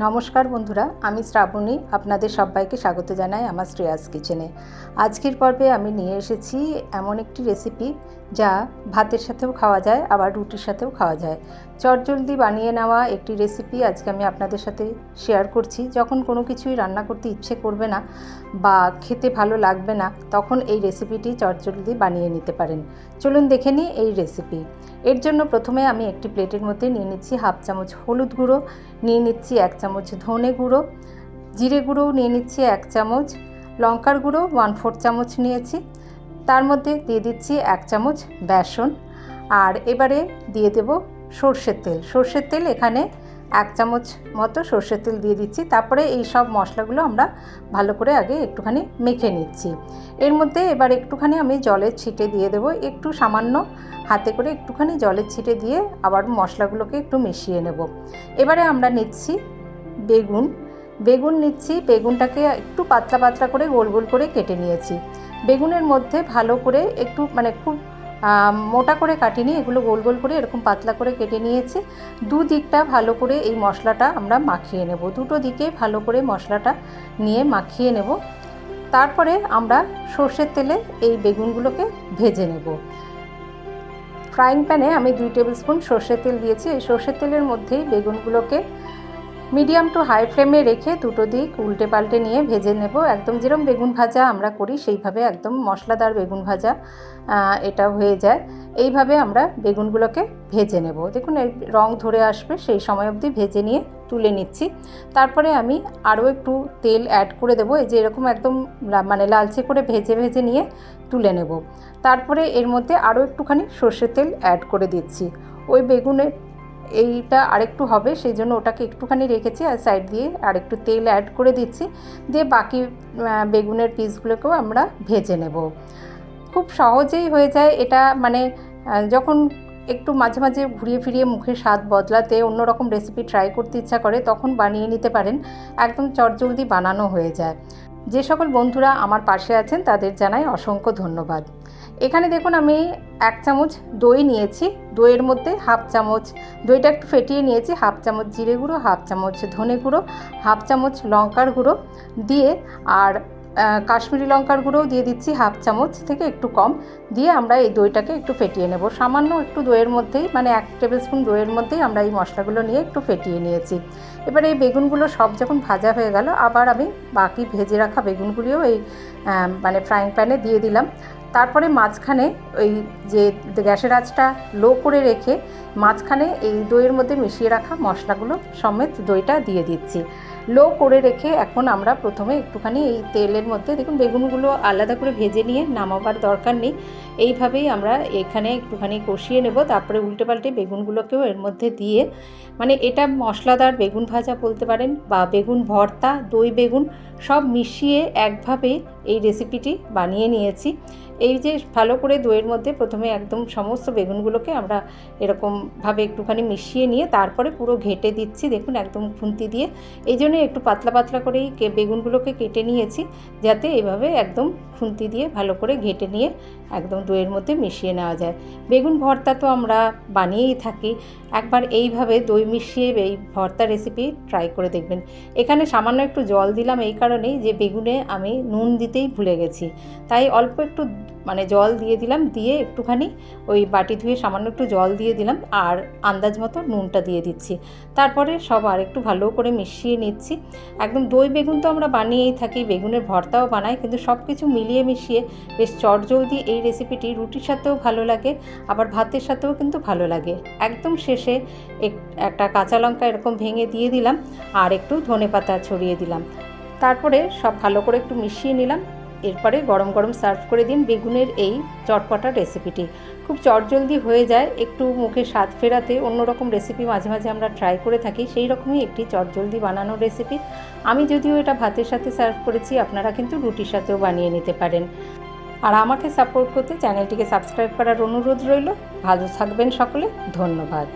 নমস্কার বন্ধুরা, আমি শ্রাবণী আপনাদের সবাইকে স্বাগত জানাই আমার শ্রেয়াস কিচেনে। আজকের পর্বে আমি নিয়ে এসেছি এমন একটি রেসিপি যা ভাতের সাথেও খাওয়া যায়, আবার রুটির সাথেও খাওয়া যায়। চটজলদি বানিয়ে নেওয়া একটি রেসিপি আজকে আমি আপনাদের সাথে শেয়ার করছি। যখন কোনো কিছুই রান্না করতে ইচ্ছে করবে না বা খেতে ভালো লাগবে না, তখন এই রেসিপিটি চটজলদি বানিয়ে নিতে পারেন। চলুন দেখে নিই এই রেসিপি। এর জন্য প্রথমে আমি একটি প্লেটের মধ্যে নিয়ে নিচ্ছি হাফ চামচ হলুদ গুঁড়ো, নিয়ে নিচ্ছি 1 চামচ ধনে গুঁড়ো, জিরে গুঁড়োও নিয়ে নিচ্ছি 1 চামচ, লঙ্কার গুঁড়ো 1/4 চামচ নিয়েছি, তার মধ্যে দিয়ে দিচ্ছি 1 চামচ বেসন, আর এবারে দিয়ে দেব সর্ষের তেল। সর্ষের তেল এখানে 1 চামচ মতো সর্ষের তেল দিয়ে দিচ্ছি। তারপরে এই সব মশলাগুলো আমরা ভালো করে আগে একটুখানি মেখে নিচ্ছি। এর মধ্যে এবার একটুখানি আমি জলের ছিটে দিয়ে দেব, একটু সামান্য হাতে করে একটুখানি জলের ছিটে দিয়ে আবার মশলাগুলোকে একটু মিশিয়ে নেব। এবারে আমরা নিচ্ছি বেগুন নিচ্ছি। বেগুনটাকে একটু পাতলা পাতলা করে গোল গোল করে কেটে নিয়েছি। বেগুনের মধ্যে ভালো করে একটু খুব মোটা করে কাটিনি, এগুলো গোল গোল করে এরকম পাতলা করে কেটে নিয়েছি। দুদিকটা ভালো করে এই মশলাটা আমরা মাখিয়ে নেব, দুটো দিকে ভালো করে মশলাটা নিয়ে মাখিয়ে নেব। তারপরে আমরা সর্ষের তেলে এই বেগুনগুলোকে ভেজে নেব। ফ্রাইং প্যানে আমি 2 টেবিল স্পুন সর্ষের তেল দিয়েছি। এই সর্ষের তেলের মধ্যেই বেগুনগুলোকে মিডিয়াম টু হাই ফ্লেমে রেখে দুটো দিক উল্টে পাল্টে নিয়ে ভেজে নেব। একদম যেরকম বেগুন ভাজা আমরা করি সেইভাবে, একদম মশলাদার বেগুন ভাজা এটা হয়ে যায়। এইভাবে আমরা বেগুনগুলোকে ভেজে নেব। দেখুন এই রং ধরে আসবে, সেই সময় অবধি ভেজে নিয়ে তুলে নিচ্ছি। তারপরে আমি আরও একটু তেল অ্যাড করে দেবো, এই যে এরকম একদম লালচে করে ভেজে নিয়ে তুলে নেব। তারপরে এর মধ্যে আরও একটুখানি সর্ষের তেল অ্যাড করে দিচ্ছি। ওই বেগুনের এইটা আরেকটু হবে, সেই জন্য ওটাকে একটুখানি রেখেছি, আর সাইড দিয়ে আরেকটু তেল অ্যাড করে দিচ্ছি। দিয়ে বাকি বেগুনের পিসগুলোকেও আমরা ভেজে নেব। খুব সহজেই হয়ে যায় এটা। যখন একটু মাঝে মাঝে ঘুরিয়ে ফিরিয়ে মুখের স্বাদ বদলাতে, অন্যরকম রেসিপি ট্রাই করতে ইচ্ছা করে, তখন বানিয়ে নিতে পারেন। একদম চটজলদি বানানো হয়ে যায়। যে সকল বন্ধুরা আমার পাশে আছেন তাদের জানাই অসংখ্য ধন্যবাদ। এখানে দেখুন আমি 1 চামচ দই নিয়েছি। দইয়ের মধ্যে হাফ চামচ, দইটা একটু ফেটিয়ে নিয়েছি, হাফ চামচ জিরে গুঁড়ো, হাফ চামচ ধনে গুঁড়ো, হাফ চামচ লঙ্কার গুঁড়ো দিয়ে, আর কাশ্মীরি লঙ্কার গুঁড়োও দিয়ে দিচ্ছি হাফ চামচ থেকে একটু কম, দিয়ে আমরা এই দইটাকে একটু ফেটিয়ে নেব। সামান্য একটু দইয়ের মধ্যেই 1 টেবিল স্পুন দইয়ের মধ্যেই আমরা এই মশলাগুলো নিয়ে একটু ফেটিয়ে নিয়েছি। এবার এই বেগুনগুলো সব যখন ভাজা হয়ে গেল, আবার আমি বাকি ভেজে রাখা বেগুনগুলিও এই ফ্রাইং প্যানে দিয়ে দিলাম। তারপরে মাঝখানে ওই যে গ্যাসের আঁচটা লো করে রেখে মাঝখানে এই দইয়ের মধ্যে মিশিয়ে রাখা মশলাগুলো সমেত দইটা দিয়ে দিচ্ছি। লো করে রেখে এখন আমরা প্রথমে একটুখানি এই তেলের মধ্যে, দেখুন বেগুনগুলো আলাদা করে ভেজে নিয়ে নামাবার দরকার নেই, এইভাবেই আমরা এখানে একটুখানি কষিয়ে নেব। তারপরে উল্টে পাল্টে বেগুনগুলোকেও এর মধ্যে দিয়ে, এটা মশলাদার বেগুন ভাজা বলতে পারেন, বা বেগুন ভর্তা, দই বেগুন সব মিশিয়ে একভাবে এই রেসিপিটি বানিয়ে নিয়েছি। এই যে ভালো করে দইয়ের মধ্যে প্রথমে একদম সমস্ত বেগুনগুলোকে আমরা এরকমভাবে একটুখানি মিশিয়ে নিয়ে তারপরে পুরো ঘেটে দিচ্ছি। দেখুন একদম খুন্তি দিয়ে, এই জন্য একটু পাতলা পাতলা করেই বেগুনগুলোকে কেটে নিয়েছি, যাতে এইভাবে একদম খুন্তি দিয়ে ভালো করে ঘেটে নিয়ে একদম দইয়ের মধ্যে মিশিয়ে নেওয়া যায়। বেগুন ভর্তা তো আমরা বানিয়েই থাকি, একবার এইভাবে দই মিশিয়ে এই ভর্তা রেসিপি ট্রাই করে দেখবেন। এখানে সামান্য একটু জল দিলাম এই কারণেই যে বেগুনে আমি নুন দিতেই ভুলে গেছি, তাই অল্প একটু জল দিয়ে দিলাম, দিয়ে একটুখানি ওই বাটি ধুয়ে সামান্য একটু জল দিয়ে দিলাম, আর আন্দাজ মতো নুনটা দিয়ে দিচ্ছি। তারপরে সব আর একটু ভালো করে মিশিয়ে নিচ্ছি। একদম দই বেগুন তো আমরা বানিয়েই থাকি, বেগুনের ভর্তাও বানাই, কিন্তু সব কিছু মিলিয়ে মিশিয়ে বেশ চটজলদি এই রেসিপিটি রুটির সাথেও ভালো লাগে, আবার ভাতের সাথেও কিন্তু ভালো লাগে। একদম শেষে একটা কাঁচা লঙ্কা এরকম ভেঙে দিয়ে দিলাম, আর একটু ধনেপাতা ছড়িয়ে দিলাম। তারপরে সব ভালো করে একটু মিশিয়ে নিলাম। এরপরে গরম গরম সার্ভ করে দিন বেগুনের এই চটপটা রেসিপিটি। খুব চটজলদি হয়ে যায়। একটু মুখে স্বাদ ফেরাতে অন্যরকম রেসিপি মাঝে মাঝে আমরা ট্রাই করে থাকি, সেই রকমই একটি চটজলদি বানানোর রেসিপি। আমি যদিও এটা ভাতের সাথে সার্ভ করেছি, আপনারা কিন্তু রুটির সাথেও বানিয়ে নিতে পারেন। আর আমাকে সাপোর্ট করতে চ্যানেলটিকে সাবস্ক্রাইব করার অনুরোধ রইল। ভালো থাকবেন সকলে, ধন্যবাদ।